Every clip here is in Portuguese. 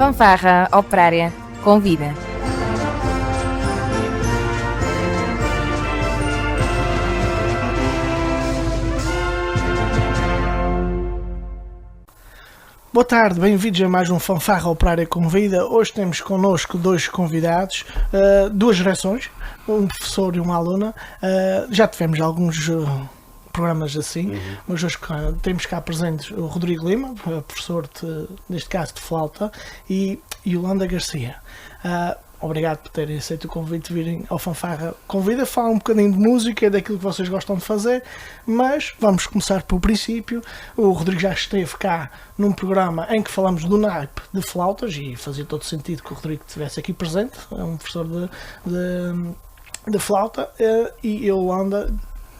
Fanfarra Operária convida. Boa tarde, bem-vindos a mais um Fanfarra Operária Convida. Hoje temos connosco dois convidados, duas gerações, um professor e uma aluna. Já tivemos alguns programas assim, mas hoje temos cá presentes o Rodrigo Lima, professor neste caso de flauta, e Yolanda Garcia. Obrigado por terem aceito o convite de virem ao Fanfarra Convida, falar um bocadinho de música, daquilo que vocês gostam de fazer, mas vamos começar pelo princípio. O Rodrigo já esteve cá num programa em que falamos do naipe de flautas e fazia todo sentido que o Rodrigo estivesse aqui presente, é um professor de flauta, e Yolanda.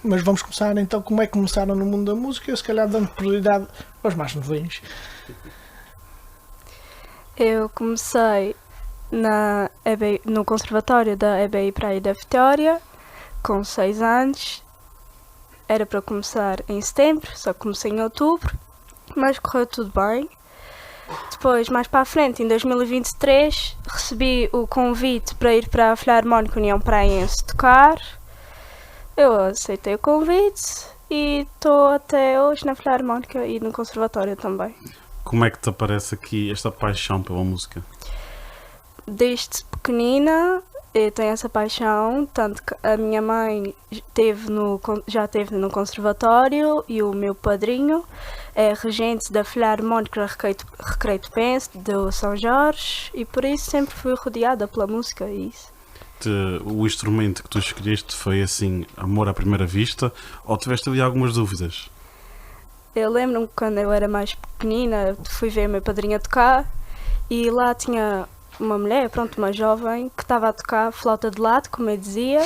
Mas vamos começar então como é que começaram no mundo da música, se calhar dando prioridade aos mais novinhos. Eu comecei no Conservatório da EBI Praia da Vitória, com 6 anos. Era para começar em setembro, só comecei em outubro, mas correu tudo bem. Depois, mais para a frente, em 2023, recebi o convite para ir para a Filarmónica União Praense tocar. Eu aceitei o convite e estou até hoje na Filarmónica e no Conservatório também. Como é que te aparece aqui esta paixão pela música? Desde pequenina eu tenho essa paixão, tanto que a minha mãe já esteve no Conservatório e o meu padrinho é regente da Filarmónica Recreio de Pense, do São Jorge, e por isso sempre fui rodeada pela música e isso. O instrumento que tu escolheste foi assim, amor à primeira vista, ou tiveste ali algumas dúvidas? Eu lembro-me que quando eu era mais pequenina fui ver o meu padrinho a tocar e lá tinha uma mulher, uma jovem, que estava a tocar flauta de lado, como eu dizia.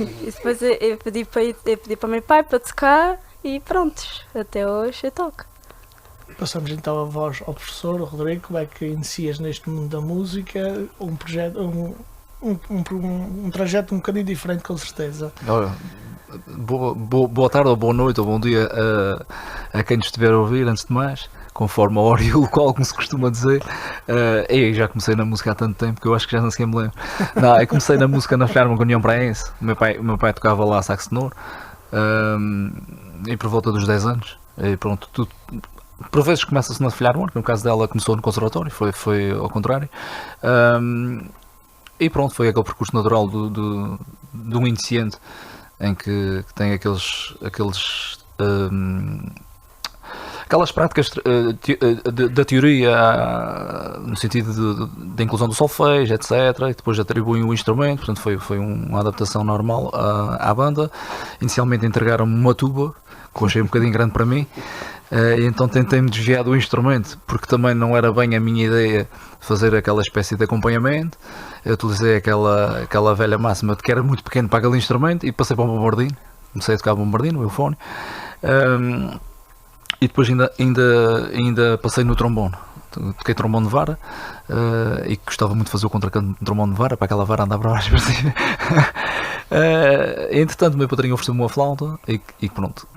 E depois eu pedi para o meu pai para tocar e prontos, até hoje eu toco. Passamos então a voz ao professor, o Rodrigo. Como é que inicias neste mundo da música um projeto, um trajeto um bocadinho diferente, com certeza? Olha, boa tarde, ou boa noite, ou bom dia a quem nos estiver a ouvir, antes de mais, conforme a hora e o local, como se costuma dizer. Eu já comecei na música há tanto tempo que eu acho que já não sequer me lembro. Não, eu comecei na música na Filarmónica União Praense. O meu pai tocava lá sax tenor, e por volta dos 10 anos. E pronto, tudo. Por vezes começa-se na Filarmónica, no caso dela começou no Conservatório, foi ao contrário. E pronto, foi aquele percurso natural de um iniciante em que tem aquelas práticas da teoria no sentido de inclusão do solfejo, etc. E depois atribuem o instrumento, portanto foi uma adaptação normal à banda. Inicialmente entregaram-me uma tuba, que eu achei um bocadinho grande para mim. E então tentei-me desviar do instrumento, porque também não era bem a minha ideia fazer aquela espécie de acompanhamento. Eu utilizei aquela velha máxima de que era muito pequeno para aquele instrumento e passei para o bombardino. Comecei a tocar bombardino, o eufone. E depois ainda passei no trombone. Toquei trombone de vara e gostava muito de fazer o contracanto de trombone de vara, para aquela vara andar para baixo para cima. Entretanto, o meu padrinho ofereceu-me uma flauta e pronto,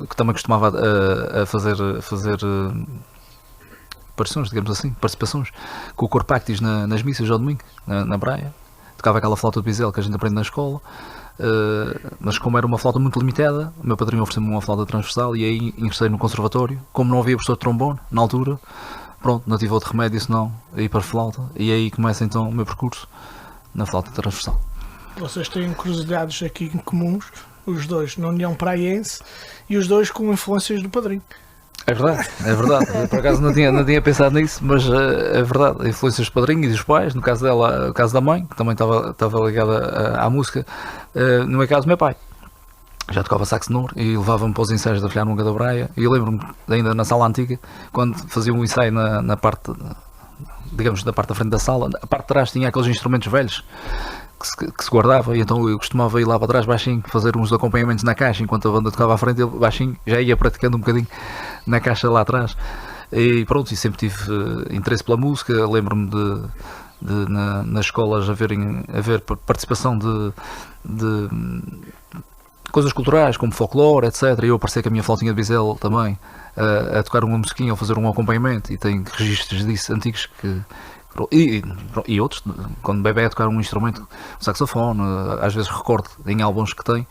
que também costumava a fazer aparições, digamos assim, participações com o cor Pactis nas missas ao domingo, na praia. Tocava aquela flauta de bisel que a gente aprende na escola. Mas como era uma flauta muito limitada, o meu padrinho ofereceu-me uma flauta transversal e aí ingressei no Conservatório. Como não havia professor de trombone na altura, pronto, não tive outro remédio senão ir para a flauta, e aí começa então o meu percurso na flauta transversal. Vocês têm curiosidades aqui em comuns, os dois na União Praense e os dois com influências do padrinho. É verdade. Eu, por acaso não tinha pensado nisso, mas é verdade. Influências do padrinho e dos pais, no caso dela, no caso da mãe, que também estava ligada à música. No meu caso, meu pai já tocava sax tenor e levava-me para os ensaios da Filarmónica da Praia. E eu lembro-me ainda na sala antiga, quando fazia um ensaio na parte, digamos, da parte da frente da sala, a parte de trás tinha aqueles instrumentos velhos que se guardava, e então eu costumava ir lá para trás baixinho, fazer uns acompanhamentos na caixa, enquanto a banda tocava à frente, ele baixinho já ia praticando um bocadinho na caixa lá atrás. E pronto, e sempre tive interesse pela música. Lembro-me nas escolas haver participação de coisas culturais, como folclore, etc. E eu apareci com a minha flautinha de bisel também, a tocar uma musiquinha, a fazer um acompanhamento, e tenho registros disso antigos e outros, quando bebê a tocar um instrumento, um saxofone, às vezes recordo em álbuns que tem,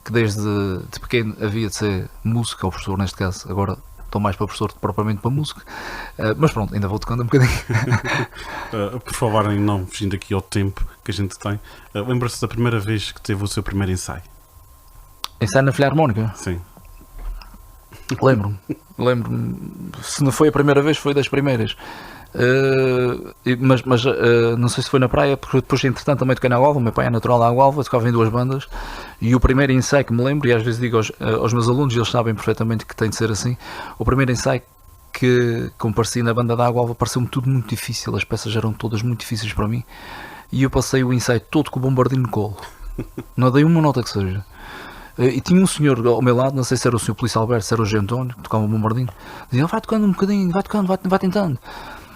que desde de pequeno havia de ser música, ou professor neste caso, agora estou mais para professor do que propriamente para música, mas pronto, ainda vou tocando um bocadinho. Por falar em não, fugindo aqui ao tempo que a gente tem, lembra-se da primeira vez que teve o seu primeiro ensaio? Ensaio na Filarmónica? Sim. Lembro-me, se não foi a primeira vez, foi das primeiras. Mas não sei se foi na praia, porque depois entretanto também toquei na Gualva. O meu pai é natural da Gualva, tocava em 2 bandas, e o primeiro ensaio que me lembro, e às vezes digo aos meus alunos, e eles sabem perfeitamente que tem de ser assim, o primeiro ensaio que compareci na banda da Gualva pareceu-me tudo muito difícil, as peças eram todas muito difíceis para mim, e eu passei o ensaio todo com o bombardino no colo, não dei uma nota que seja. E tinha um senhor ao meu lado, não sei se era o senhor Polícia Alberto, se era o G. António, que tocava o bombardino, dizia, vai tocando um bocadinho, vai tocando, vai tentando.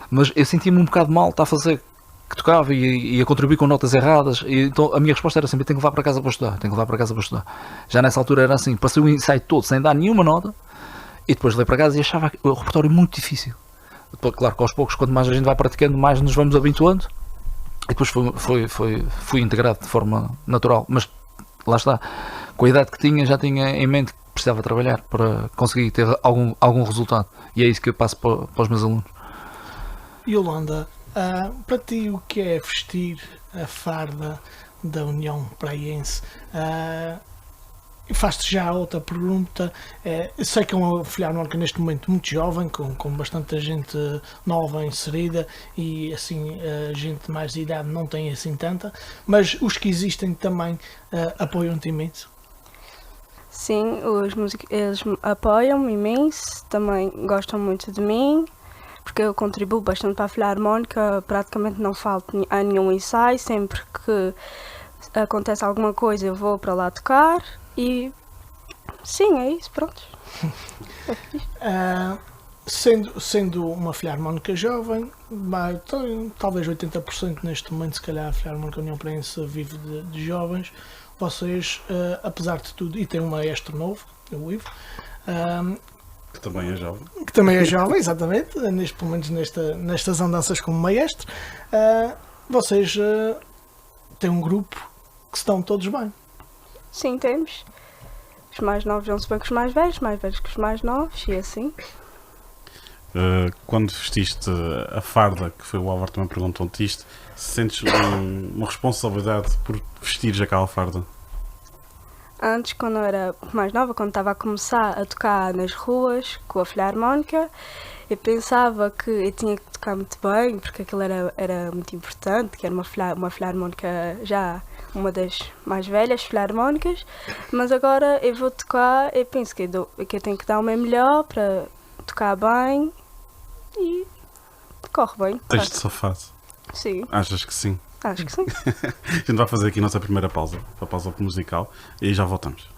Mas eu sentia-me um bocado mal, está a fazer que tocava e a contribuir com notas erradas, e então a minha resposta era sempre, tenho que levar para casa para estudar, Já nessa altura era assim, passei o ensaio todo sem dar nenhuma nota, e depois levei para casa e achava o repertório muito difícil. Depois, claro que aos poucos, quanto mais a gente vai praticando, mais nos vamos habituando, e depois fui integrado de forma natural, mas lá está, com a idade que tinha, já tinha em mente que precisava trabalhar para conseguir ter algum resultado, e é isso que eu passo para os meus alunos. Yolanda, para ti o que é vestir a farda da União Praiense? E faço-te já outra pergunta. Eu sei que é uma filarmónica neste momento muito jovem, com bastante gente nova inserida, e assim a gente de mais idade não tem assim tanta, mas os que existem também apoiam-te imenso? Sim, eles apoiam-me imenso, também gostam muito de mim, porque eu contribuo bastante para a Filarmónica, praticamente não falto a nenhum ensaio, sempre que acontece alguma coisa eu vou para lá tocar, e sim, é isso, pronto. Sendo uma Filarmónica jovem, talvez 80% neste momento, se calhar a Filarmónica União Praiense vive de jovens, vocês, apesar de tudo, e tem um maestro novo, o Ivo, Que também é jovem. que também é jovem, exatamente, pelo menos nestas andanças como maestro, vocês têm um grupo que estão todos bem. Sim, temos. Os mais novos vão-se bem com os mais velhos que os mais novos, e assim. Quando vestiste a farda, que foi o Álvaro também perguntou-te isto, sentes uma responsabilidade por vestires aquela farda? Antes, quando eu era mais nova, quando estava a começar a tocar nas ruas com a Filarmónica, eu pensava que eu tinha que tocar muito bem, porque aquilo era muito importante, que era uma Filarmónica já uma das mais velhas Filarmónicas, mas agora eu vou tocar, eu penso que eu tenho que dar o meu melhor para tocar bem, e corre bem. Tens-te safado? Sim, Achas que sim? acho que sim. A gente vai fazer aqui a nossa primeira pausa, a pausa musical, e já voltamos.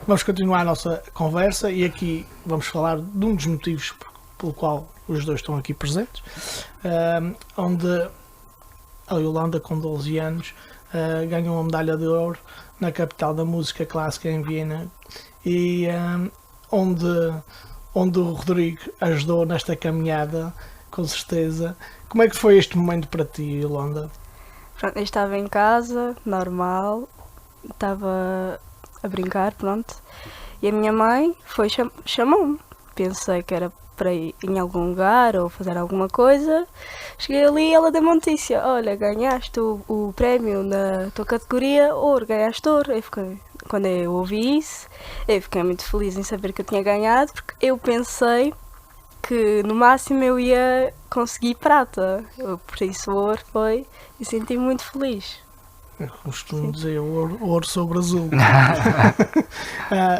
Vamos continuar a nossa conversa e aqui vamos falar de um dos motivos pelo qual os dois estão aqui presentes, onde a Yolanda, com 12 anos, ganhou uma medalha de ouro na capital da música clássica em Viena e onde o Rodrigo ajudou nesta caminhada, com certeza. Como é que foi este momento para ti, Yolanda? Pronto, eu estava em casa, normal, estava a brincar, pronto, e a minha mãe chamou-me. Pensei que era para ir em algum lugar ou fazer alguma coisa. Cheguei ali e ela deu-me uma notícia: olha, ganhaste o prémio na tua categoria, ouro, ganhaste ouro. Quando eu ouvi isso, eu fiquei muito feliz em saber que eu tinha ganhado, porque eu pensei que no máximo eu ia conseguir prata. Por isso o ouro foi, e senti-me muito feliz. Eu costumo dizer ouro sobre azul.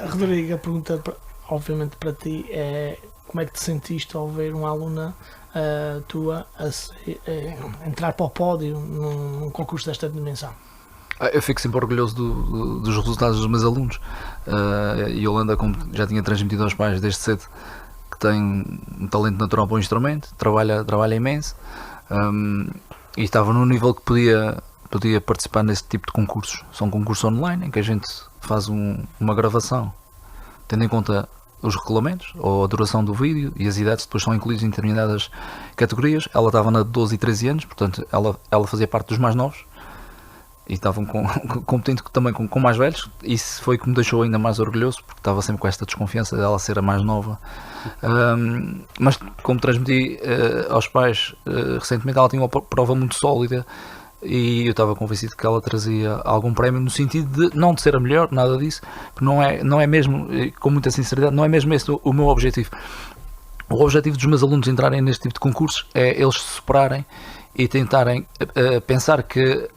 Rodrigo, a pergunta obviamente para ti é: como é que te sentiste ao ver uma aluna tua entrar para o pódio num concurso desta dimensão? Eu fico sempre orgulhoso dos resultados dos meus alunos. Yolanda, como já tinha transmitido aos pais desde cedo, que tem um talento natural para o instrumento, trabalha imenso, e estava num nível que podia participar nesse tipo de concursos. São concursos online em que a gente faz uma gravação tendo em conta os regulamentos ou a duração do vídeo, e as idades depois são incluídas em determinadas categorias. Ela estava na de 12 e 13 anos, portanto ela fazia parte dos mais novos, e estavam competindo também com mais velhos. Isso foi o que me deixou ainda mais orgulhoso, porque estava sempre com esta desconfiança dela ser a mais nova. Mas como transmiti aos pais recentemente, ela tinha uma prova muito sólida, e eu estava convencido que ela trazia algum prémio, no sentido de não de ser a melhor, nada disso, porque não é mesmo, com muita sinceridade, não é mesmo esse o meu objetivo. O objetivo dos meus alunos entrarem neste tipo de concursos é eles se superarem e tentarem pensar que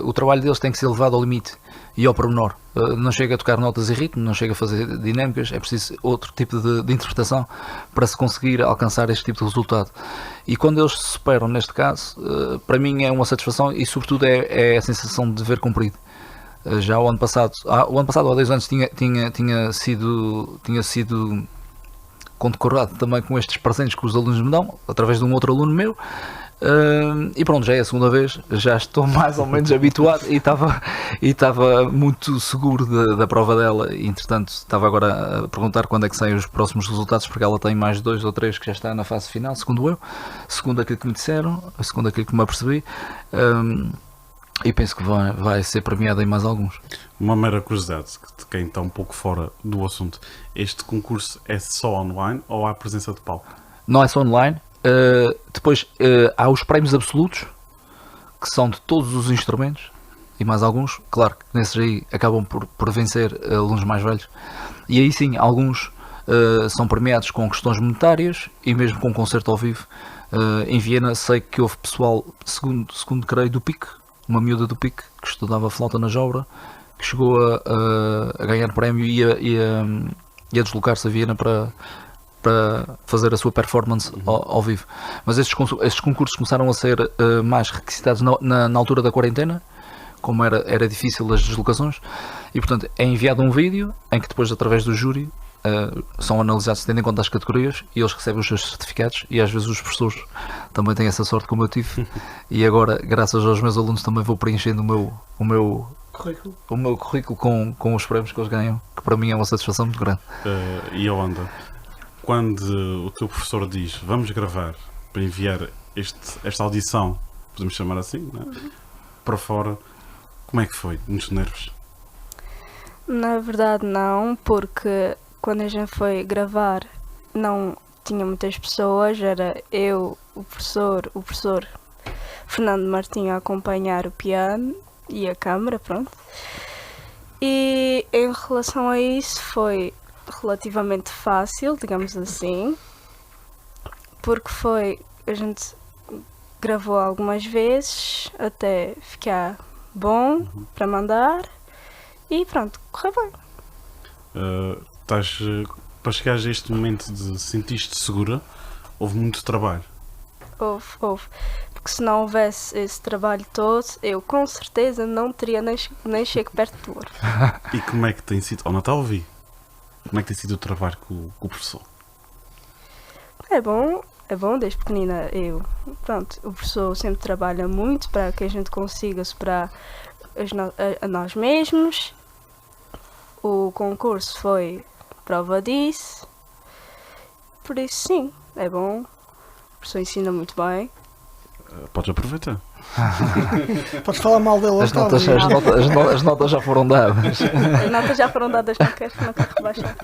o trabalho deles tem que ser levado ao limite e ao pormenor. Não chega a tocar notas e ritmo, não chega a fazer dinâmicas, é preciso outro tipo de interpretação para se conseguir alcançar este tipo de resultado. E quando eles se superam, neste caso, para mim é uma satisfação, e sobretudo é a sensação de dever cumprido. Já o ano passado, há 2 anos, tinha sido condecorado também com estes presentes que os alunos me dão, através de um outro aluno meu. E pronto, já é a segunda vez, já estou mais ou menos habituado, e estava muito seguro da prova dela. E, entretanto, estava agora a perguntar quando é que saem os próximos resultados, porque ela tem mais 2 ou 3 que já está na fase final, segundo aquilo que me disseram, segundo aquilo que me apercebi, e penso que vai ser premiada em mais alguns. Uma mera curiosidade, de quem está um pouco fora do assunto: este concurso é só online ou há presença de palco? Não é só online. Depois há os prémios absolutos, que são de todos os instrumentos e mais alguns. Claro que nesses aí acabam por vencer alunos mais velhos, e aí sim alguns são premiados com questões monetárias e mesmo com concerto ao vivo. Em Viena sei que houve pessoal, segundo creio, do PIC, uma miúda do PIC que estudava flauta na Jobra, que chegou a ganhar prémio e a deslocar-se a Viena para fazer a sua performance ao vivo. Mas estes concursos começaram a ser mais requisitados na altura da quarentena, como era difícil as deslocações, e portanto é enviado um vídeo em que depois, através do júri, são analisados tendo em conta as categorias, e eles recebem os seus certificados. E às vezes os professores também têm essa sorte, como eu tive, e agora, graças aos meus alunos, também vou preenchendo o meu currículo com os prémios que eles ganham, que para mim é uma satisfação muito grande. E Yolanda, quando o teu professor diz vamos gravar para enviar esta audição, podemos chamar assim, não é? Para fora, como é que foi? Muitos nervos? Na verdade não, porque quando a gente foi gravar não tinha muitas pessoas, era eu, o professor Fernando Martinho a acompanhar o piano e a câmara, pronto. E em relação a isso foi relativamente fácil, digamos assim, porque a gente gravou algumas vezes até ficar bom para mandar, e pronto, correu bem. Para chegares a este momento de sentir-te segura, houve muito trabalho? Houve. Porque se não houvesse esse trabalho todo, eu com certeza não teria nem chego perto do ouro. E como é que tem sido? Ao Natal vi Como é que tem sido o trabalho com o professor? É bom, desde pequenina pronto, o professor sempre trabalha muito para que a gente consiga superar a nós mesmos. O concurso foi prova disso, por isso sim, é bom, o professor ensina muito bem. Podes aproveitar. Podes falar mal dele As hoje, notas, as notas já foram dadas. As notas já foram dadas, não quero rebaixar.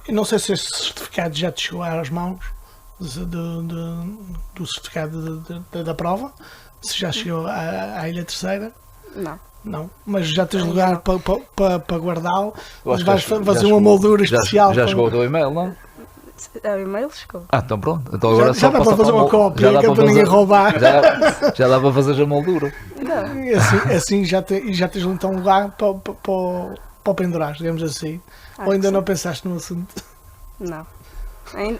Eu não sei se esse certificado já te chegou às mãos do certificado da prova, se já chegou à Ilha Terceira. Não, mas já tens lugar para guardá-lo. Vais fazer uma moldura especial. Já chegou o teu e-mail, não? O e-mail chegou. Então pronto. Então agora já dá para fazer uma cópia, que é para ninguém roubar. Já dá para fazer a moldura. Não. Assim já tens então um lugar para pendurar, digamos assim. Ou ainda não pensaste no assunto? Não,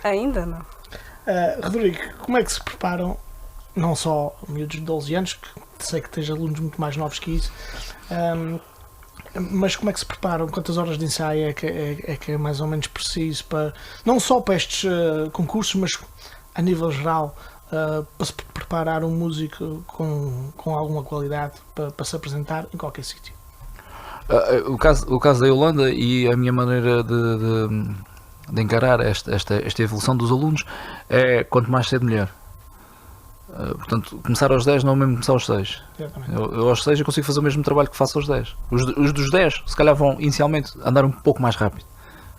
ainda não. Rodrigo, como é que se preparam, não só miúdos de 12 anos, que sei que tens alunos muito mais novos que isso, mas como é que se preparam? Quantas horas de ensaio é que é mais ou menos preciso, não só para estes concursos, mas a nível geral, para se preparar um músico com alguma qualidade para se apresentar em qualquer sítio? O caso da Yolanda e a minha maneira de encarar esta evolução dos alunos é quanto mais cedo melhor. Portanto, começar aos 10 não é mesmo começar aos 6. Eu aos 6 eu consigo fazer o mesmo trabalho que faço aos 10. Os dos 10 se calhar vão inicialmente andar um pouco mais rápido,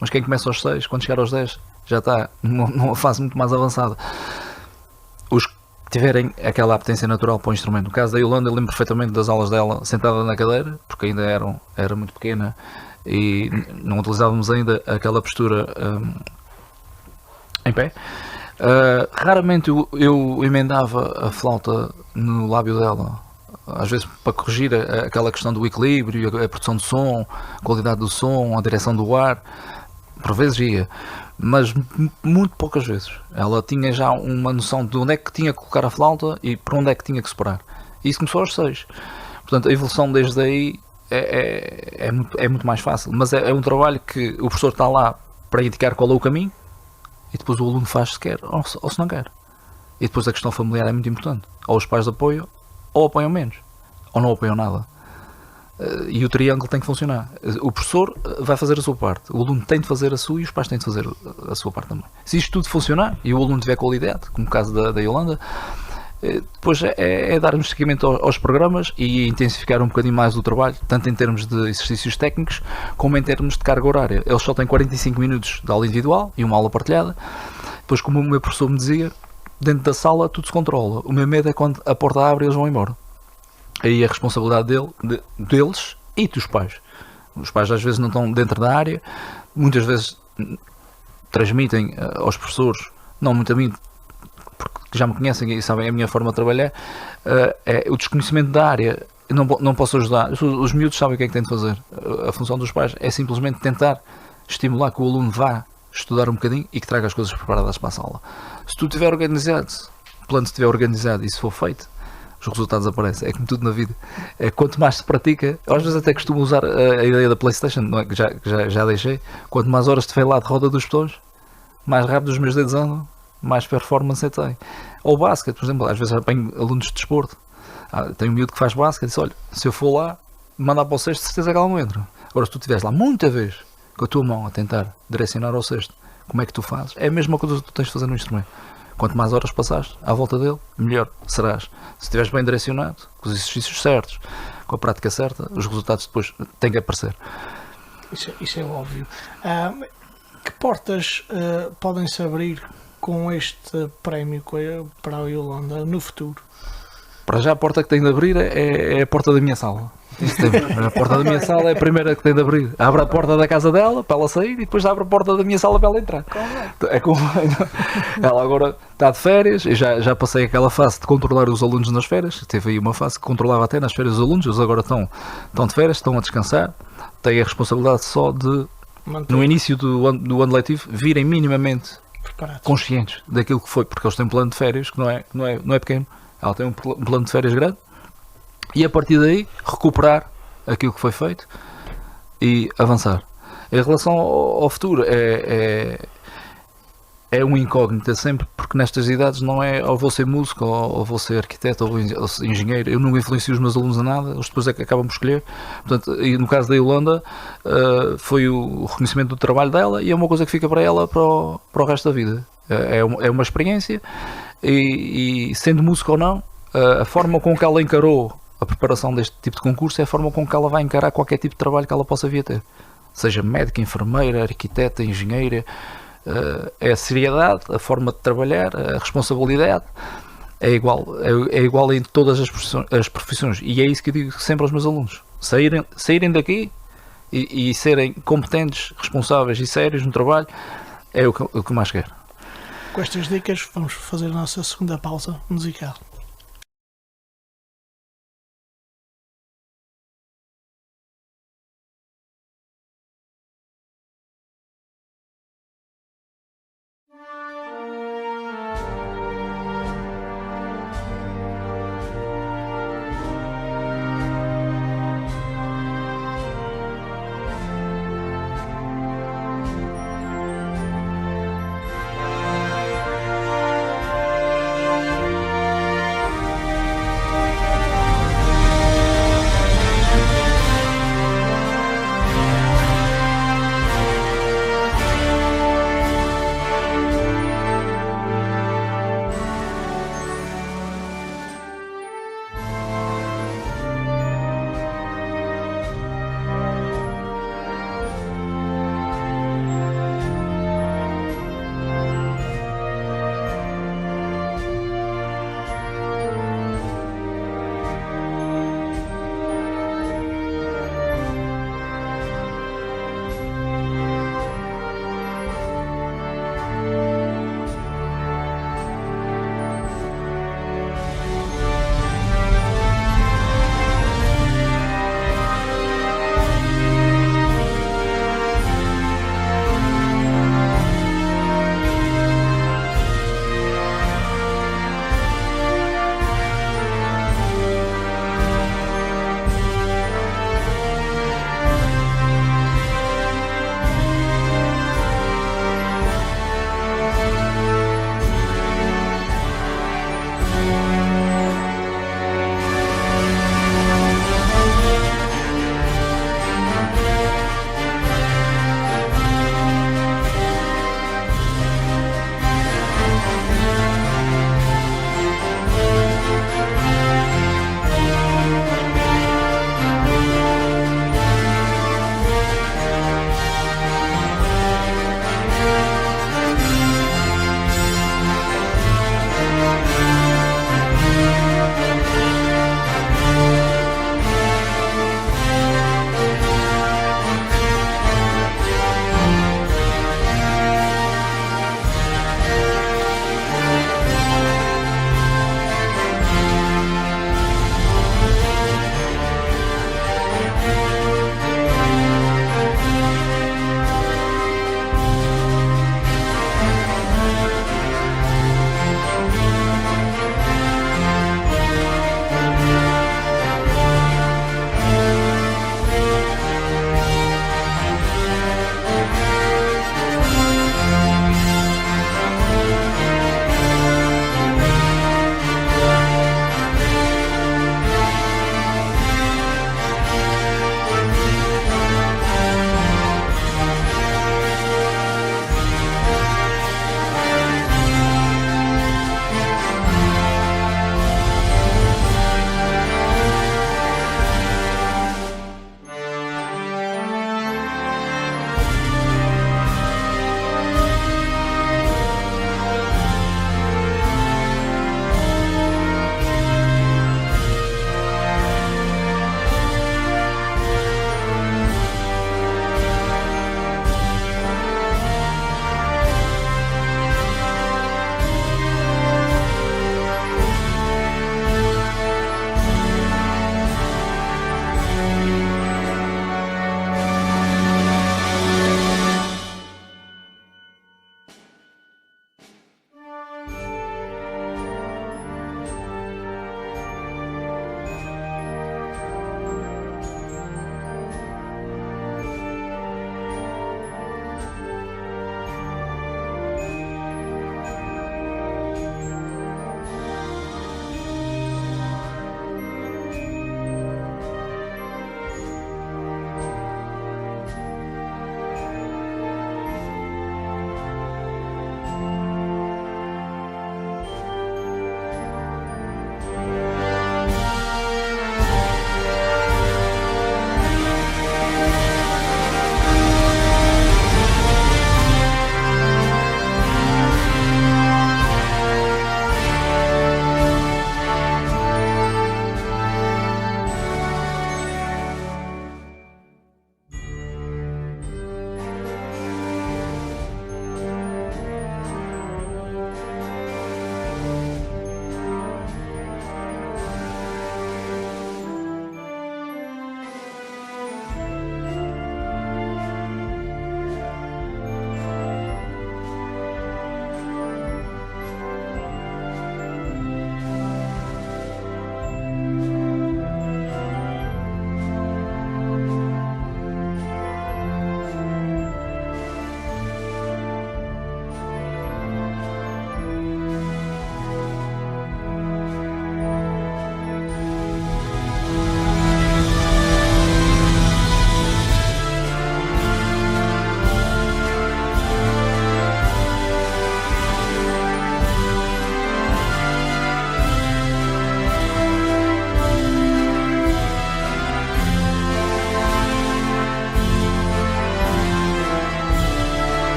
mas quem começa aos 6, quando chegar aos 10 já está numa fase muito mais avançada. Os que tiverem aquela apetência natural para o instrumento, no caso da Yolanda, eu lembro perfeitamente das aulas dela sentada na cadeira, porque ainda era muito pequena e não utilizávamos ainda aquela postura em pé. Raramente eu emendava a flauta no lábio dela, às vezes para corrigir aquela questão do equilíbrio, a produção do som, a qualidade do som, a direção do ar. Por vezes ia, mas muito poucas vezes. Ela tinha já uma noção de onde é que tinha que colocar a flauta e por onde é que tinha que separar. E isso começou aos 6. Portanto, a evolução desde aí é muito mais fácil, mas é um trabalho que o professor está lá para indicar qual é o caminho e depois o aluno faz se quer ou se não quer. E depois a questão familiar é muito importante. Ou os pais apoiam, ou apoiam menos, ou não apoiam nada. E o triângulo tem que funcionar. O professor vai fazer a sua parte, o aluno tem de fazer a sua e os pais têm de fazer a sua parte também. Se isto tudo funcionar e o aluno tiver qualidade, como o caso da Yolanda, depois é darmos seguimento aos programas e intensificar um bocadinho mais o trabalho, tanto em termos de exercícios técnicos como em termos de carga horária. Eles só têm 45 minutos de aula individual e uma aula partilhada. Depois, como o meu professor me dizia, dentro da sala tudo se controla. O meu medo é quando a porta abre e eles vão embora. Aí a responsabilidade deles e dos pais. Os pais às vezes não estão dentro da área, muitas vezes transmitem aos professores, não muito a mim, porque já me conhecem e sabem a minha forma de trabalhar, é o desconhecimento da área. Eu não posso ajudar. Os miúdos sabem o que é que têm de fazer. A função dos pais é simplesmente tentar estimular que o aluno vá estudar um bocadinho e que traga as coisas preparadas para a sala. Se tu estiver organizado, o plano estiver organizado e se for feito, os resultados aparecem. É como tudo na vida. Quanto mais se pratica, às vezes até costumo usar a ideia da PlayStation, não é? Que já deixei. Quanto mais horas estiver lá de roda dos botões, mais rápido os meus dedos andam, mais performance eu tenho. Ou basquete, por exemplo, às vezes apanho alunos de desporto. Tem um miúdo que faz basquete e diz: olha, se eu for lá, mandar para o cesto, certeza que ela não entra. Agora, se tu estiveres lá muita vez com a tua mão a tentar direcionar ao cesto, como é que tu fazes? É a mesma coisa que tu tens de fazer no instrumento. Quanto mais horas passares à volta dele, melhor serás. Se estiveres bem direcionado, com os exercícios certos, com a prática certa, os resultados depois têm que aparecer. Isso é óbvio. Que portas podem-se abrir com este prémio para a Yolanda no futuro? Para já a porta que tem de abrir é a porta da minha sala. A porta da minha sala é a primeira que tem de abrir. Abre a porta da casa dela para ela sair e depois abre a porta da minha sala para ela entrar. É como ela agora está de férias. Eu já passei aquela fase de controlar os alunos nas férias. Teve aí uma fase que controlava até nas férias os alunos. Eles agora estão de férias, estão a descansar. Têm a responsabilidade só de, no início do ano letivo, virem minimamente conscientes daquilo que foi, porque eles têm um plano de férias que não é pequeno. Ela tem um plano de férias grande e a partir daí recuperar aquilo que foi feito e avançar. Em relação ao futuro, é uma incógnita sempre, porque nestas idades não é ou vou ser músico, ou vou ser arquiteto, ou engenheiro. Eu nunca influencio os meus alunos a nada, eles depois é que acabam por escolher. Portanto, e no caso da Yolanda, foi o reconhecimento do trabalho dela e é uma coisa que fica para ela para o resto da vida. É uma experiência e sendo músico ou não, a forma com que ela encarou a preparação deste tipo de concurso é a forma com que ela vai encarar qualquer tipo de trabalho que ela possa vir a ter. Seja médica, enfermeira, arquiteta, engenheira. É a seriedade, a forma de trabalhar, a responsabilidade é igual em todas as profissões, e é isso que eu digo sempre aos meus alunos: saírem daqui e serem competentes, responsáveis e sérios no trabalho é o que mais quero. Com estas dicas vamos fazer a nossa segunda pausa musical.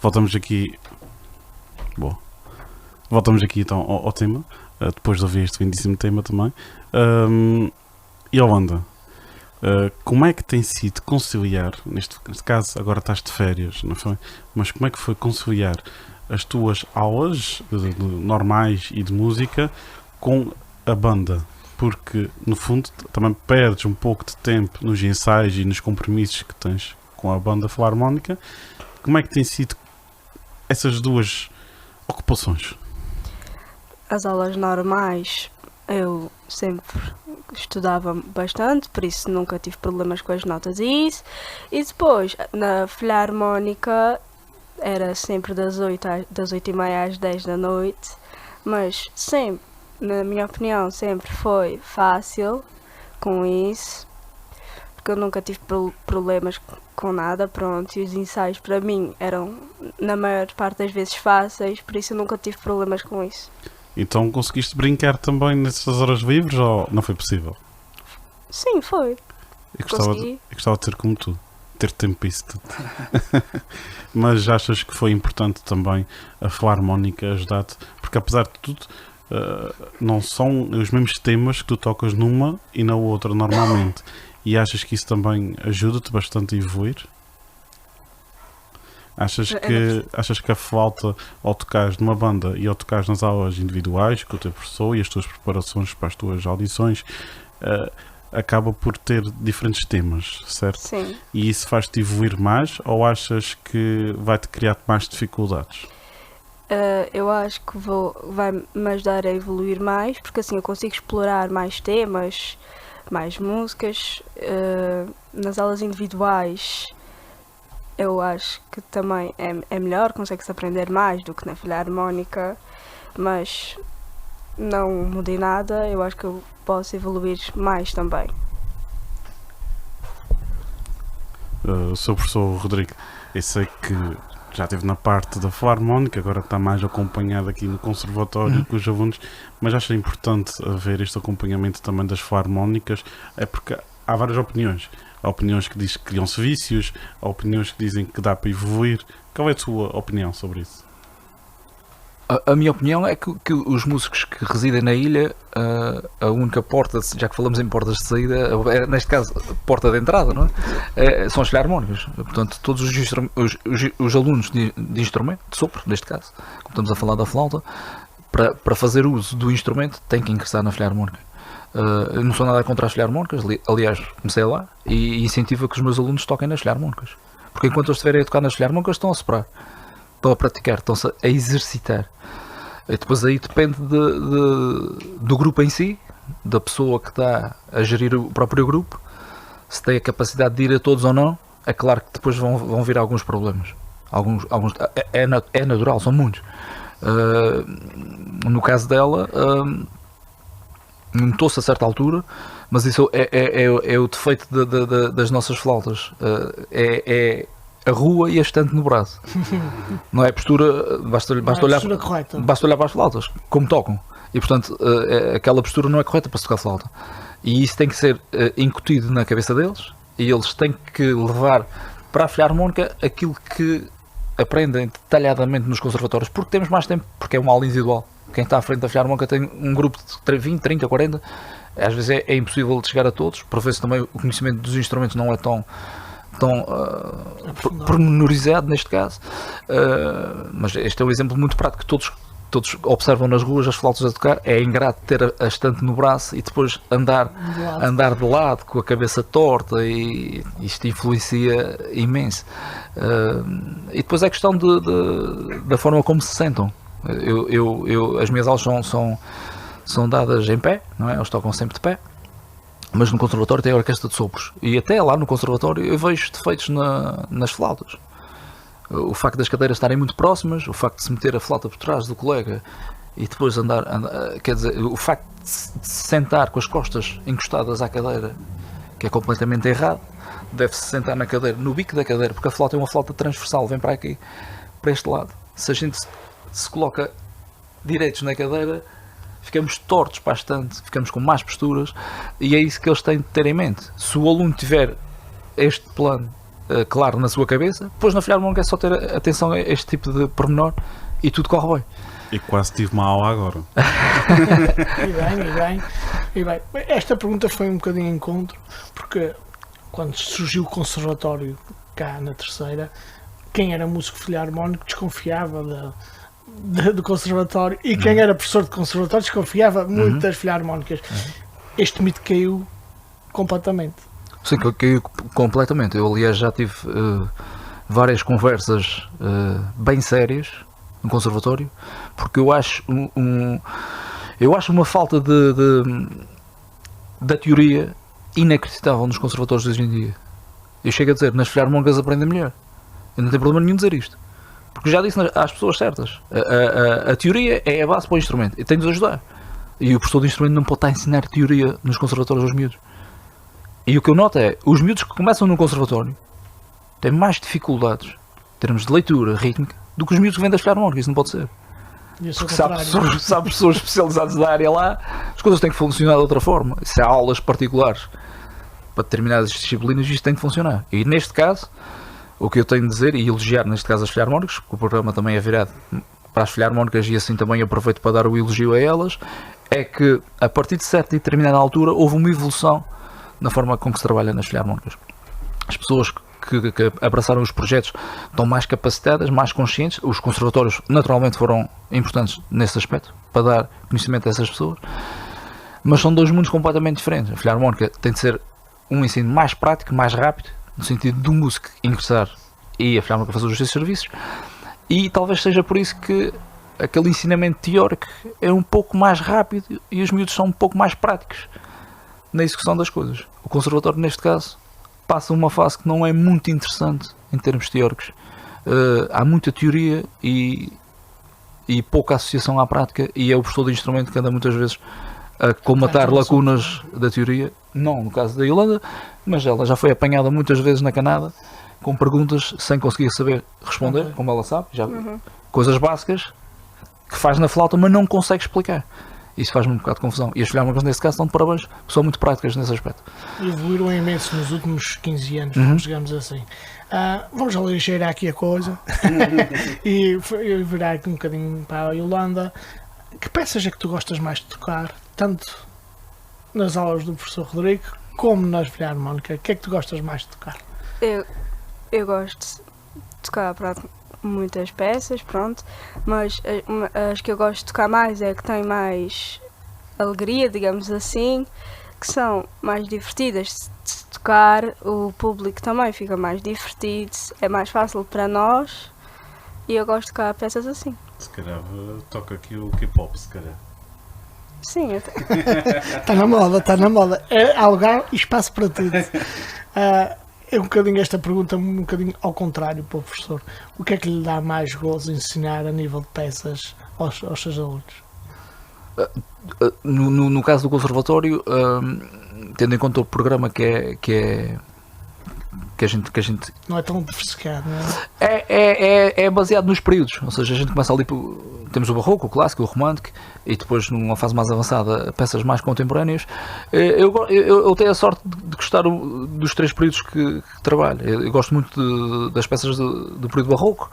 voltamos aqui. Boa. Voltamos aqui então ao tema, depois de ouvir este lindíssimo tema também. Yolanda, como é que tem sido conciliar, neste caso agora estás de férias, não foi? Mas como é que foi conciliar as tuas aulas normais e de música com a banda? Porque no fundo também perdes um pouco de tempo nos ensaios e nos compromissos que tens com a banda filarmónica. Como é que tem sido essas duas ocupações? As aulas normais eu sempre estudava bastante, por isso nunca tive problemas com as notas e isso. E depois, na filarmónica, era sempre das 8h30 às 10 da noite, mas sempre, na minha opinião, sempre foi fácil com isso, porque eu nunca tive problemas com nada, pronto, e os ensaios para mim eram, na maior parte das vezes, fáceis, por isso eu nunca tive problemas com isso. Então conseguiste brincar também nessas horas livres ou não foi possível? Sim, foi. Eu gostava de ter como tu, ter tempo para isso tudo. Mas achas que foi importante também a filarmónica ajudar-te? Porque apesar de tudo, não são os mesmos temas que tu tocas numa e na outra normalmente. E achas que isso também ajuda-te bastante a evoluir? Achas que a flauta, ao tocares numa banda e ao tocares nas aulas individuais com o teu professor e as tuas preparações para as tuas audições, acaba por ter diferentes temas, certo? Sim. E isso faz-te evoluir mais ou achas que vai-te criar mais dificuldades? Eu acho que vai-me ajudar a evoluir mais, porque assim eu consigo explorar mais temas, mais músicas. Nas aulas individuais eu acho que também é melhor, consegue-se aprender mais do que na filarmónica, mas não mudei nada, eu acho que eu posso evoluir mais também. Sou o professor Rodrigo, eu sei que já esteve na parte da filarmónica, agora está mais acompanhado aqui no conservatório com os alunos, mas acho importante haver este acompanhamento também das filarmónicas, é porque há várias opiniões. Há opiniões que dizem que criam-se vícios, há opiniões que dizem que dá para evoluir. Qual é a tua opinião sobre isso? A minha opinião é que os músicos que residem na ilha, a única porta, já que falamos em portas de saída, neste caso porta de entrada, não é? São as filarmónicas. Portanto, todos os alunos de instrumento, de sopro, neste caso, como estamos a falar da flauta, para fazer uso do instrumento têm que ingressar na filarmónica. Eu não sou nada contra as filarmónicas, aliás, comecei lá e incentivo a que os meus alunos toquem nas filarmónicas. Porque enquanto eles estiverem a tocar nas filarmónicas, estão a soprar, estão a praticar, estão-se a exercitar. E depois aí depende do grupo em si, da pessoa que está a gerir o próprio grupo, se tem a capacidade de ir a todos ou não. É claro que depois vão vir alguns problemas. É natural, são muitos. No caso dela, notou-se a certa altura, mas isso é o defeito das nossas flautas. É a rua e a estante no braço. Não é a postura, basta olhar para as flautas, como tocam. E portanto, aquela postura não é correta para se tocar flauta. E isso tem que ser incutido na cabeça deles, e eles têm que levar para a filarmónica aquilo que aprendem detalhadamente nos conservatórios, porque temos mais tempo, porque é uma aula individual. Quem está à frente da filarmónica tem um grupo de 20, 30, 40, às vezes é impossível de chegar a todos, por vezes também o conhecimento dos instrumentos não é tão pormenorizado neste caso, mas este é um exemplo muito prático que todos observam nas ruas as flautas a tocar. É ingrato ter a estante no braço e depois andar de lado com a cabeça torta, e isto influencia imenso. E depois é questão da forma como se sentam. As minhas aulas são dadas em pé, não é? Eles tocam sempre de pé, mas no conservatório tem a orquestra de sopros, e até lá no conservatório eu vejo defeitos nas flautas. O facto das cadeiras estarem muito próximas, o facto de se meter a flauta por trás do colega e depois andar, quer dizer, o facto de se sentar com as costas encostadas à cadeira, que é completamente errado. Deve-se sentar na cadeira, no bico da cadeira, porque a flauta é uma flauta transversal, vem para aqui, para este lado. Se a gente se coloca direitos na cadeira, ficamos tortos para a estante, ficamos com más posturas, e é isso que eles têm de ter em mente. Se o aluno tiver este plano claro na sua cabeça, depois na Filharmónica é só ter atenção a este tipo de pormenor e tudo corre bem. E quase tive uma aula agora. E bem. Esta pergunta foi um bocadinho em encontro, porque quando surgiu o conservatório cá na Terceira, quem era músico filarmónico desconfiava do conservatório, e quem era professor de conservatório desconfiava muito das filarmónicas. Este mito caiu completamente. Sim, caiu completamente. Eu, aliás, já tive várias conversas bem sérias no conservatório, porque eu acho eu acho uma falta da teoria inacreditável nos conservatórios de hoje em dia. Eu chego a dizer, nas filarmónicas aprendem melhor. Eu não tenho problema nenhum dizer isto, porque já disse às pessoas certas, a teoria é a base para o instrumento e tem de os ajudar, e o professor de instrumento não pode estar a ensinar teoria nos conservatórios aos miúdos. E o que eu noto é, os miúdos que começam no conservatório têm mais dificuldades em termos de leitura rítmica do que os miúdos que vêm das filarmónicas. Isso não pode ser. Porque sabe pessoas especializadas da área lá, as coisas têm que funcionar de outra forma. Se há aulas particulares para determinadas disciplinas, isto tem que funcionar. E neste caso, o que eu tenho de dizer, e elogiar neste caso as filarmónicas, porque o programa também é virado para as filarmónicas e assim também aproveito para dar o elogio a elas, é que a partir de certa e determinada altura houve uma evolução na forma com que se trabalha nas filarmónicas. As pessoas que abraçaram os projetos estão mais capacitadas, mais conscientes. Os conservatórios naturalmente foram importantes nesse aspecto, para dar conhecimento a essas pessoas, mas são dois mundos completamente diferentes. A filarmónica tem de ser um ensino mais prático, mais rápido, no sentido do músico ingressar e a filarmónica fazer os seus serviços, e talvez seja por isso que aquele ensinamento teórico é um pouco mais rápido e os miúdos são um pouco mais práticos na execução das coisas. O conservatório, neste caso, passa uma fase que não é muito interessante em termos teóricos. Há muita teoria e pouca associação à prática, e é o professor de instrumento que anda muitas vezes a colmatar lacunas da teoria. Não no caso da Yolanda, mas ela já foi apanhada muitas vezes na canada com perguntas sem conseguir saber responder, como ela sabe, já coisas básicas que faz na flauta, mas não consegue explicar. Isso faz-me um bocado de confusão. E as filarmónicas, nesse caso, estão de parabéns, são muito práticas nesse aspecto. Evoluíram imenso nos últimos 15 anos, digamos assim. Vamos aligeirar aqui a coisa e virar aqui um bocadinho para a Yolanda. Que peças é que tu gostas mais de tocar, tanto nas aulas do professor Rodrigo como nas filarmónicas? O que é que tu gostas mais de tocar? Eu gosto de tocar muitas peças, pronto, mas as que eu gosto de tocar mais é que têm mais alegria, digamos assim, que são mais divertidas de tocar, o público também fica mais divertido, é mais fácil para nós, e eu gosto de tocar peças assim. Se calhar toca aqui o K-pop, se calhar. Sim, até. Está na moda. Há lugar e espaço para tudo. É um bocadinho esta pergunta, um bocadinho ao contrário para o professor. O que é que lhe dá mais gozo ensinar a nível de peças aos seus alunos? No caso do conservatório, tendo em conta o programa que a gente não é tão diversificado, não é? É baseado nos períodos, ou seja, a gente começa ali, temos o barroco, o clássico, o romântico, e depois numa fase mais avançada peças mais contemporâneas. Eu tenho a sorte de gostar dos três períodos que trabalho. Eu gosto muito das peças do período barroco,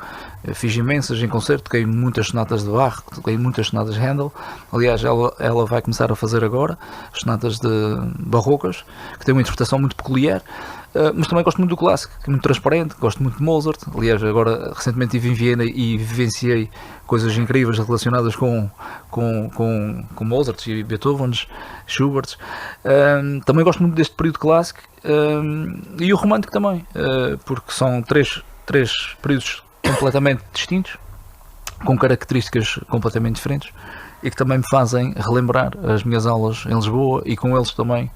fiz imensas em concerto, toquei muitas sonatas de Bach, toquei muitas sonatas de Handel. Aliás, ela vai começar a fazer agora as sonatas de barrocas, que têm uma interpretação muito peculiar. Mas também gosto muito do clássico, que é muito transparente, gosto muito de Mozart. Aliás, agora recentemente estive em Viena e vivenciei coisas incríveis relacionadas com Mozart e Beethoven, Schubert. Também gosto muito deste período clássico, e o romântico também, porque são três períodos completamente distintos, com características completamente diferentes, e que também me fazem relembrar as minhas aulas em Lisboa, e com eles também,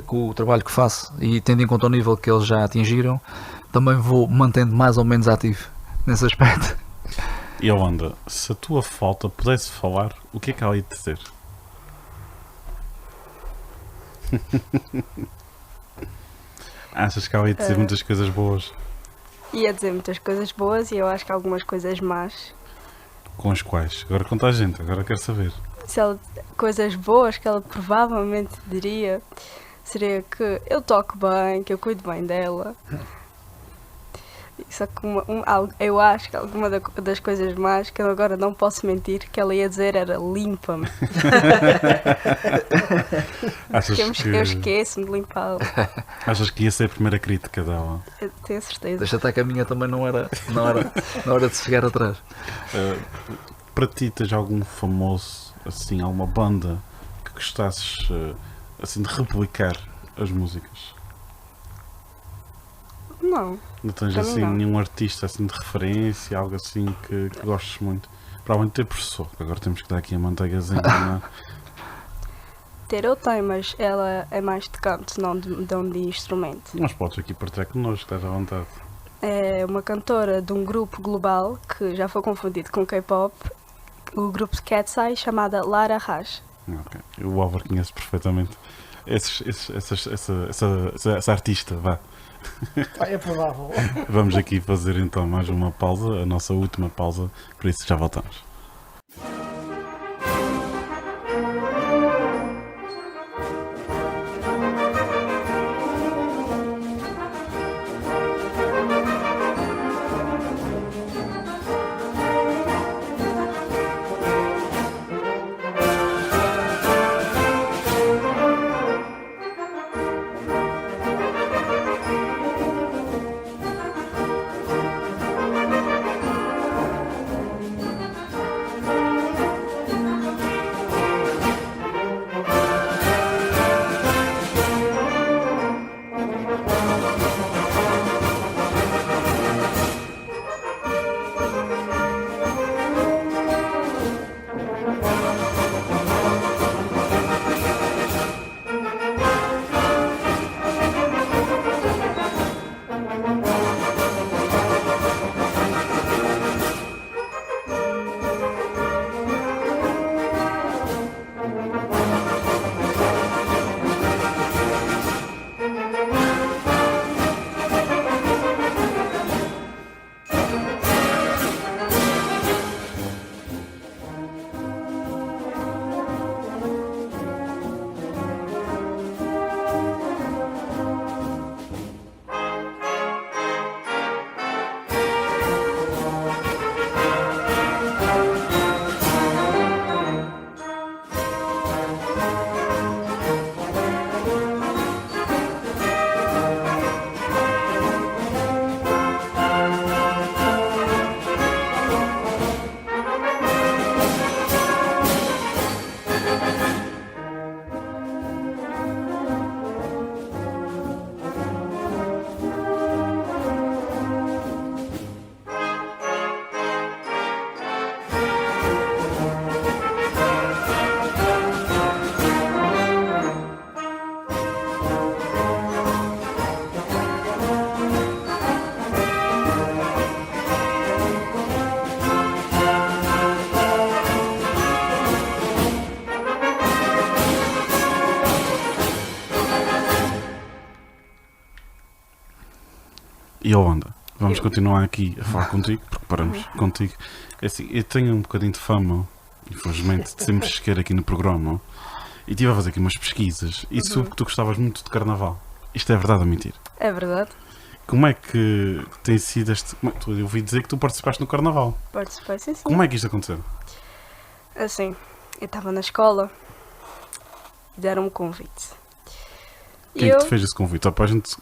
com o trabalho que faço, e tendo em conta o nível que eles já atingiram, também vou mantendo mais ou menos ativo nesse aspecto. E Yolanda, se a tua flauta pudesse falar, o que é que ela ia dizer? Achas que ela ia dizer muitas coisas boas? Ia dizer muitas coisas boas e eu acho que algumas coisas más. Com as quais? Agora conta a gente, agora quero saber. Coisas boas que ela provavelmente diria seria que eu toco bem, que eu cuido bem dela, Só que eu acho que alguma das coisas más, que eu agora não posso mentir, que ela ia dizer era limpa-me. Achas Eu esqueço-me de limpá-la. achas que ia ser a primeira crítica dela? Eu tenho certeza. Deixa estar que a minha também não era na hora de se chegar atrás. Para ti, tens algum famoso, assim, alguma banda que gostasses assim, de replicar as músicas? Não. Não tens Para mim, assim não. nenhum artista assim de referência, algo assim que gostes muito? Provavelmente ter professor, que agora temos que dar aqui a manteigazinha, não é? Ter eu tenho, mas ela é mais de canto, não de instrumento. Mas podes aqui partilhar connosco, estás à vontade. É uma cantora de um grupo global que já foi confundido com K-pop, o grupo de Cat's Eye, chamada Lara Raj. Ok. O Álvaro conhece perfeitamente essa artista, vá. É provável. Vamos aqui fazer então mais uma pausa, a nossa última pausa, por isso já voltamos. E Holanda, vamos continuar aqui a falar contigo, porque paramos contigo. É assim, eu tenho um bocadinho de fama, infelizmente, de sempre chegar aqui no programa e estive a fazer aqui umas pesquisas e soube que tu gostavas muito de carnaval. Isto é verdade ou mentira? É verdade. Como é que tem sido este... Eu ouvi dizer que tu participaste no carnaval. Participei, sim, sim. Como é que isto aconteceu? Assim, eu estava na escola e deram-me um convite. Quem é que te fez esse convite? Só para a gente...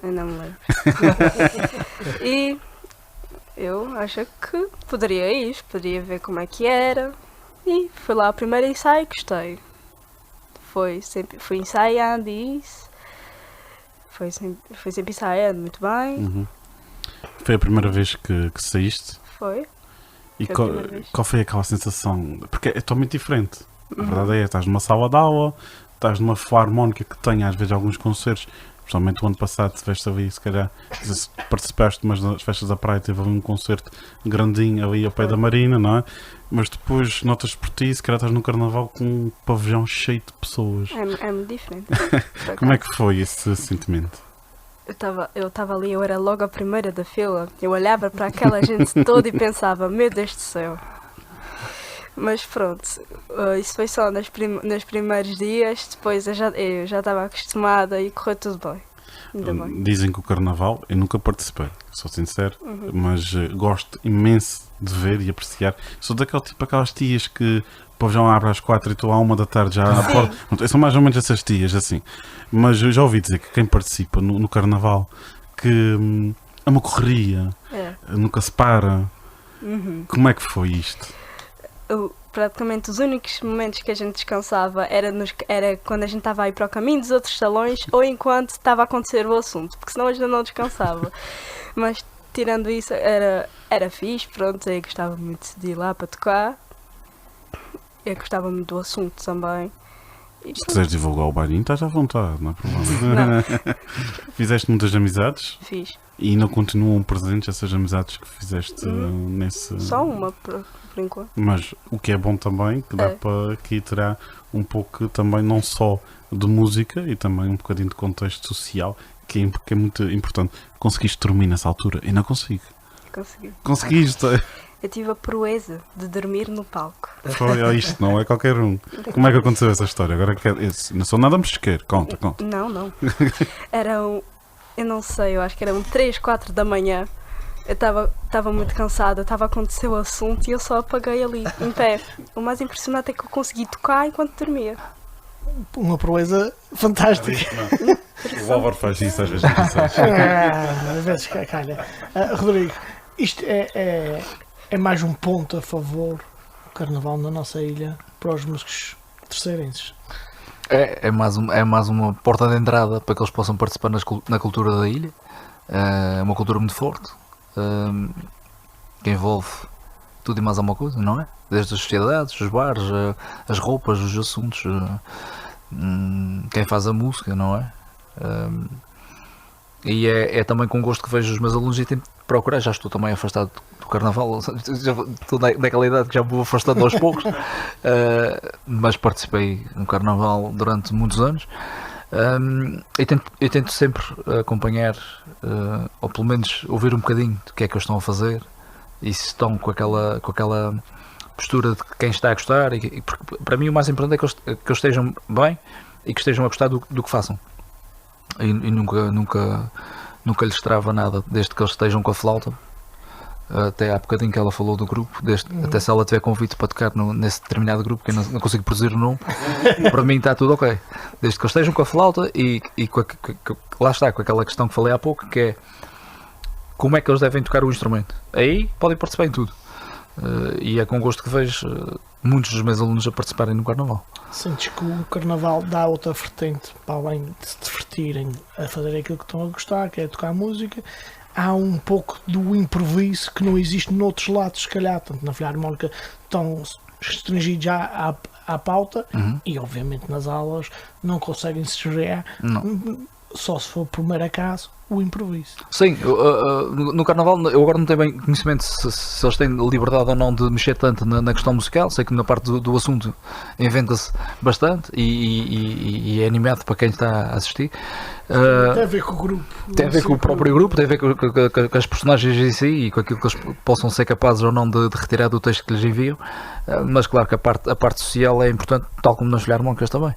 Eu não me lembro. E eu acho que poderia ir, poderia ver como é que era. E fui lá ao primeiro ensaio e gostei. Fui ensaiando isso. Foi sempre ensaiando muito bem. Uhum. Foi a primeira vez que saíste? Foi. E Foi a primeira vez. qual foi aquela sensação? Porque é totalmente diferente. A verdade é, estás numa sala de aula, estás numa filarmónica que tem às vezes alguns concertos. Principalmente o ano passado tiveste ali, se calhar, participaste, mas nas festas da praia teve ali um concerto grandinho ali ao pé da marina, não é? Mas depois notas por ti, se calhar estás num carnaval com um pavilhão cheio de pessoas. É muito diferente. Como é que foi esse sentimento? Eu estava ali, eu era logo a primeira da fila. Eu olhava para aquela gente toda e pensava, meu Deus do céu. Mas pronto, isso foi só nos primeiros dias, depois eu já estava acostumada e correu tudo bem. Ainda bem. Dizem que o Carnaval, eu nunca participei, sou sincero, mas gosto imenso de ver e apreciar. Sou daquele tipo, aquelas tias que o povo já abre às 4 e estou à 1 da tarde já à porta. Pronto, são mais ou menos essas tias, assim. Mas eu já ouvi dizer que quem participa no Carnaval, que é uma correria, É. nunca se para. Como é que foi isto? Praticamente os únicos momentos que a gente descansava era quando a gente estava a ir para o caminho dos outros salões ou enquanto estava a acontecer o assunto, porque senão a gente não descansava. Mas tirando isso, era fixe, pronto, eu gostava muito de ir lá para tocar. Eu gostava muito do assunto também. Se quiseres divulgar o bailinho, estás à vontade, não é problema. Não, Fizeste muitas amizades fixe. e ainda continuam presentes essas amizades que fizeste nesse... Só uma, por enquanto. Mas o que é bom também, que dá É. para aqui terá um pouco também não só de música e também um bocadinho de contexto social, que é muito importante. Conseguiste dormir nessa altura? Eu não consigo. Consegui. Conseguiste? Eu tive a proeza de dormir no palco. Foi isto, não é qualquer um. Como é que aconteceu essa história? Agora não sou nada mexer. Conta. Não. Eu não sei, eu acho que eram 3, 4 da manhã. Eu estava muito cansada, estava a acontecer o assunto e eu só apaguei ali, em pé. O mais impressionante é que eu consegui tocar enquanto dormia. Uma proeza fantástica. O Álvaro faz isso às vezes. Às vezes calha. Rodrigo, isto é mais um ponto a favor do Carnaval na nossa ilha para os músicos terceirenses. É mais uma porta de entrada para que eles possam participar na cultura da ilha. É uma cultura muito forte, que envolve tudo e mais alguma coisa, não é? Desde as sociedades, os bares, as roupas, os assuntos, quem faz a música, não é? E é também com gosto que vejo os meus alunos e tenho de procurar. Já estou também afastado do Carnaval, já estou naquela idade que já me vou afastando aos poucos, mas participei no Carnaval durante muitos anos. Eu tento sempre acompanhar, ou pelo menos ouvir um bocadinho do que é que eles estão a fazer e se estão com aquela postura de quem está a gostar. Porque para mim o mais importante é que eles estejam bem e que estejam a gostar do que façam. E nunca lhes trava nada, desde que eles estejam com a flauta. Até há bocadinho que ela falou do grupo, até se ela tiver convite para tocar nesse determinado grupo, que eu não consigo produzir o nome, para mim está tudo ok. Desde que eles estejam com a flauta e lá está, com aquela questão que falei há pouco, que é como é que eles devem tocar o instrumento. Aí podem participar em tudo. E é com gosto que vejo muitos dos meus alunos a participarem no Carnaval. Sentes que o Carnaval dá outra vertente, para além de se divertirem a fazer aquilo que estão a gostar, que é tocar música, há um pouco do improviso que não existe noutros lados, se calhar, tanto na Filarmónica estão restringidos já à pauta e obviamente nas aulas não conseguem se desviar, só se for por mero acaso o improviso. Sim, no Carnaval eu agora não tenho bem conhecimento se eles têm liberdade ou não de mexer tanto na questão musical. Sei que na parte do assunto inventa-se bastante e é animado para quem está a assistir. Tem a ver com o grupo. Tem a ver com o próprio grupo, tem a ver com as personagens em si e com aquilo que eles possam ser capazes ou não de retirar do texto que lhes enviam. Mas claro que a parte social é importante, tal como nas Filarmónicas também.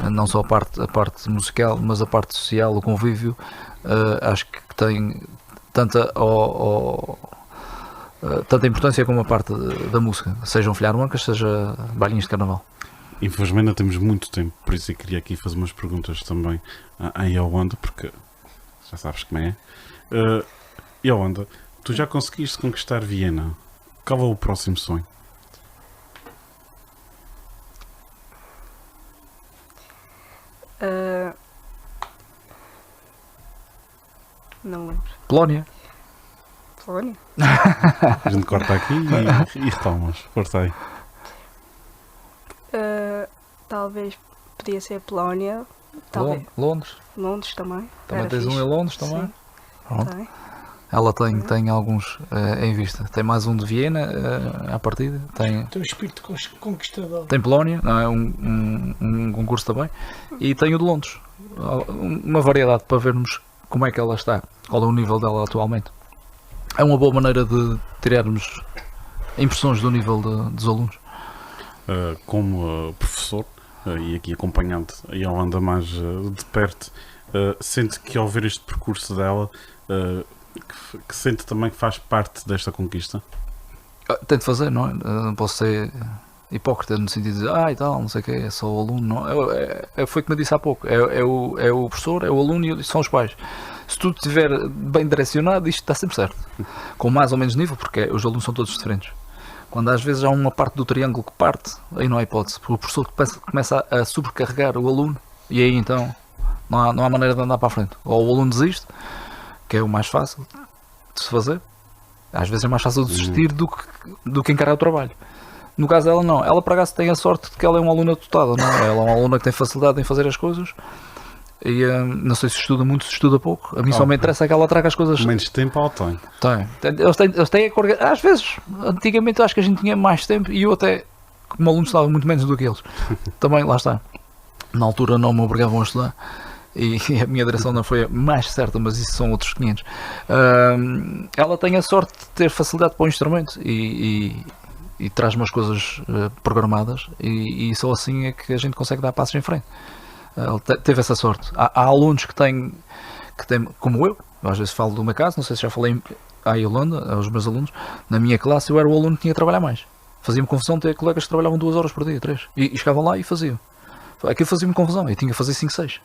Não só a parte musical, mas a parte social, o convívio. Acho que tem tanta importância como a parte da música, sejam Filarmónicas, seja bailinhos de Carnaval. Infelizmente ainda temos muito tempo, por isso eu queria aqui fazer umas perguntas também à Yolanda, porque já sabes como é. Yolanda, tu já conseguiste conquistar Viena. Qual é o próximo sonho? Não lembro. Polónia. Polónia? A gente corta aqui e retomas. Força aí. Talvez podia ser Polónia. Talvez. Londres. Londres também. Também Era tens fixe. um em Londres também. Sim, Pronto. tem. Ela tem alguns em vista. Tem mais um de Viena à partida. Tem Tem um espírito conquistador. Polónia, não é? Um concurso também. E tem o de Londres. Uma variedade para vermos como é que ela está, qual é o nível dela atualmente. É uma boa maneira de tirarmos impressões do nível dos alunos. Como professor, e aqui acompanhando a Yolanda mais de perto, sente que ao ver este percurso dela, que sente também que faz parte desta conquista? Tento fazer, não é? Não posso ser hipócrita no sentido de dizer, e tal, não sei o que, é só o aluno. Não. Foi como eu disse há pouco, é o professor, é o aluno e são os pais. Se tudo estiver bem direcionado, isto está sempre certo. Com mais ou menos nível, porque os alunos são todos diferentes. Quando às vezes há uma parte do triângulo que parte, aí não há hipótese, porque o professor começa a sobrecarregar o aluno e aí então não há maneira de andar para a frente. Ou o aluno desiste, que é o mais fácil de se fazer. Às vezes é mais fácil desistir do que encarar o trabalho. No caso dela não, ela por acaso tem a sorte de que ela é uma aluna dotada, não é? Ela é uma aluna que tem facilidade em fazer as coisas e não sei se estuda muito, se estuda pouco. A mim só me interessa é que ela traga as coisas. Menos tempo ela tem. Eles têm que organizar. Às vezes, antigamente eu acho que a gente tinha mais tempo e eu até, como aluno, estudava muito menos do que eles. Também, lá está. Na altura não me obrigavam a estudar e a minha direção não foi a mais certa, mas isso são outros 500. Ela tem a sorte de ter facilidade para o instrumento e traz-me as coisas programadas e só assim é que a gente consegue dar passos em frente. Ela teve essa sorte. Há alunos que têm, como eu, às vezes falo do meu caso, não sei se já falei à Yolanda, aos meus alunos, na minha classe eu era o aluno que tinha que trabalhar mais. Fazia-me confusão ter colegas que trabalhavam 2 horas por dia, 3, e chegavam lá e faziam. Aquilo fazia-me confusão, eu tinha que fazer 5, 6.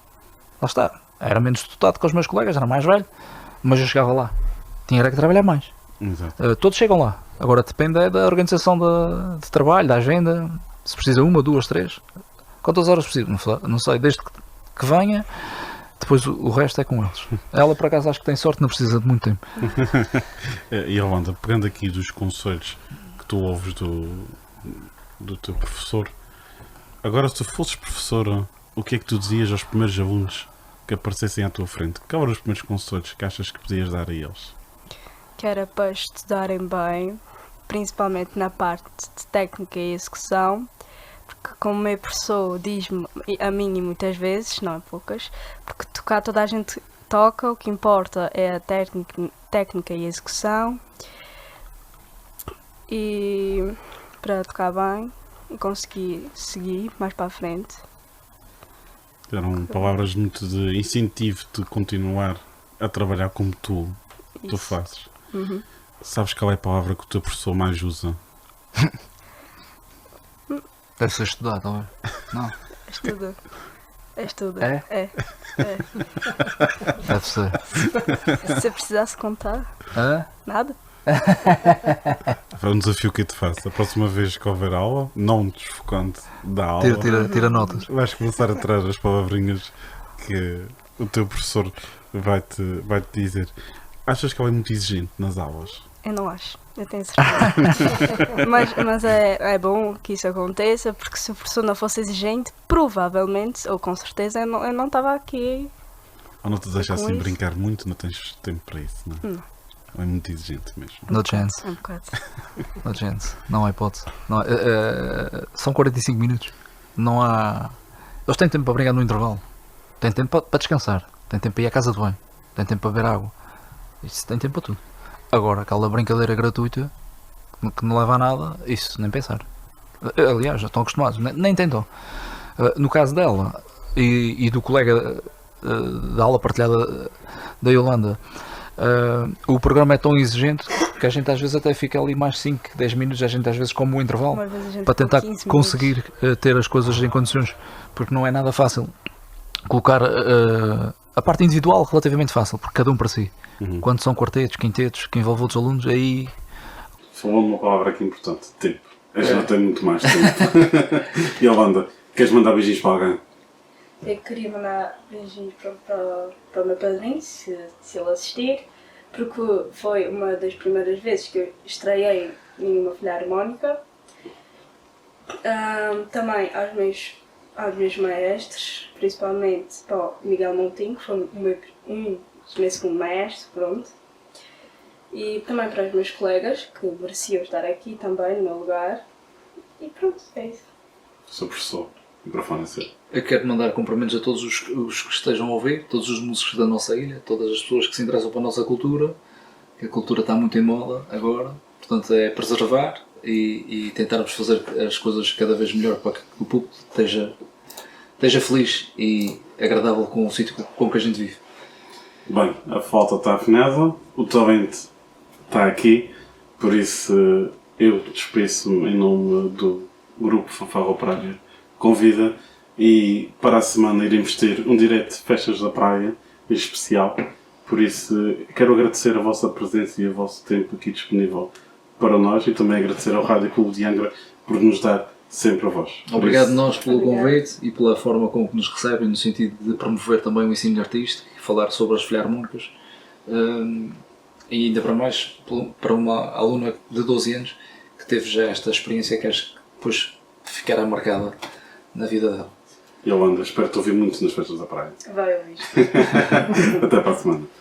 Lá está, era menos dotado que os meus colegas, era mais velho, mas eu chegava lá, tinha que trabalhar mais. Todos chegam lá, agora depende da organização de trabalho, da agenda, se precisa 1, 2, 3, quantas horas precisa, não sei, desde que venha, depois o resto é com eles. Ela por acaso acho que tem sorte, não precisa de muito tempo. E Yolanda, pegando aqui dos conselhos que tu ouves do teu professor, agora se tu fosses professora, o que é que tu dizias aos primeiros alunos que aparecessem à tua frente? Quais eram os primeiros conselhos que achas que podias dar a eles? Que era para estudarem bem, principalmente na parte de técnica e execução, porque como o meu professor diz-me, a mim e muitas vezes, não é poucas, porque tocar toda a gente toca, o que importa é a técnica e execução, e para tocar bem e conseguir seguir mais para a frente. Eram palavras muito de incentivo de continuar a trabalhar como tu fazes. Uhum. Sabes qual é a palavra que o teu professor mais usa? Deve ser estudar, talvez. Não. É estudo. É? Deve ser. Se eu precisasse contar, nada. É um desafio que eu te faço. A próxima vez que houver aula, não desfocando da aula, Tira notas. vais começar a tirar as palavrinhas que o teu professor vai-te dizer. Achas que ela é muito exigente nas aulas? Eu não acho, eu tenho certeza. mas é bom que isso aconteça, porque se o professor não fosse exigente, provavelmente, ou com certeza, eu não estava aqui. Ou não te deixa assim isso. brincar muito, não tens tempo para isso, não é? Não. É muito exigente mesmo. No chance. Um bocado. No chance. Não há hipótese. Não, são 45 minutos. Não há. Eles têm tempo para brincar no intervalo. Têm tempo para descansar. Têm tempo para ir à casa de banho. Têm tempo para beber água. Isso tem tempo para tudo. Agora, aquela brincadeira gratuita que não leva a nada, isso nem pensar. Aliás, já estão acostumados, nem tentam. No caso dela e do colega da aula partilhada da Yolanda, o programa é tão exigente que a gente às vezes até fica ali mais 5, 10 minutos, a gente às vezes como um intervalo, para tentar conseguir ter as coisas em condições, porque não é nada fácil colocar a parte individual relativamente fácil, porque cada um para si. Quando são quartetos, quintetos, que envolvem outros alunos, aí... Falou uma palavra aqui importante, tempo. A gente não tem muito mais tempo. E Yolanda, queres mandar beijinhos para alguém? Eu queria mandar beijinhos para o meu padrinho, se ele assistir, porque foi uma das primeiras vezes que eu estreiei em uma filharmónica. Também aos meus maestros, principalmente para o Miguel Montinho, que foi o meu segundo maestro, pronto. E também para os meus colegas, que mereciam estar aqui também no meu lugar. E pronto, é isso. Sou professor, microfone é seu. Eu quero mandar cumprimentos a todos os que estejam a ouvir, todos os músicos da nossa ilha, todas as pessoas que se interessam pela nossa cultura, que a cultura está muito em moda agora, portanto é preservar e tentarmos fazer as coisas cada vez melhor para que o público esteja esteja feliz e agradável com o sítio com que a gente vive. Bem, a flauta está afinada, o talento está aqui, por isso eu despeço-me em nome do grupo Fanfarra Operária Convida e para a semana iremos ter um direto de Festas da Praia em especial, por isso quero agradecer a vossa presença e o vosso tempo aqui disponível para nós e também agradecer ao Rádio Clube de Angra por nos dar sempre a voz. Obrigado nós pelo convite e pela forma como que nos recebem, no sentido de promover também o ensino artístico e falar sobre as filharmónicas. E ainda para mais, para uma aluna de 12 anos que teve já esta experiência que acho que depois ficará marcada na vida dela. Yolanda, espero te ouvir muito nas Festas da Praia. Vai ouvir. Até para a semana.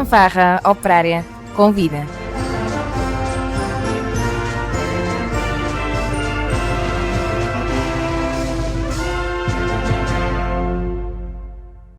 Fanfarra Operária Convida.